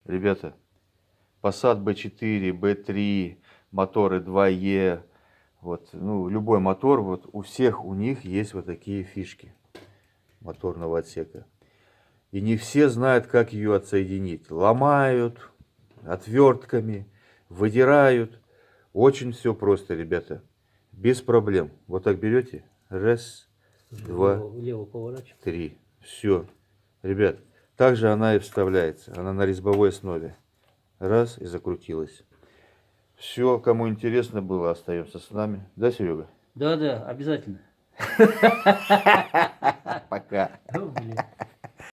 Ребята, Passat B4, B3, моторы 2E, вот, ну, любой мотор, вот у всех у них есть вот такие фишки моторного отсека. И не все знают, как ее отсоединить. Ломают отвертками, выдирают. Очень все просто, ребята. Без проблем. Вот так берете. Раз, два, Влево поворачивай. три. Все. Ребят, также она и вставляется. Она на резьбовой основе. Раз, и закрутилась. Все, кому интересно было, остаемся с нами. Да, Серега? Да, обязательно. Пока. Ну, блин.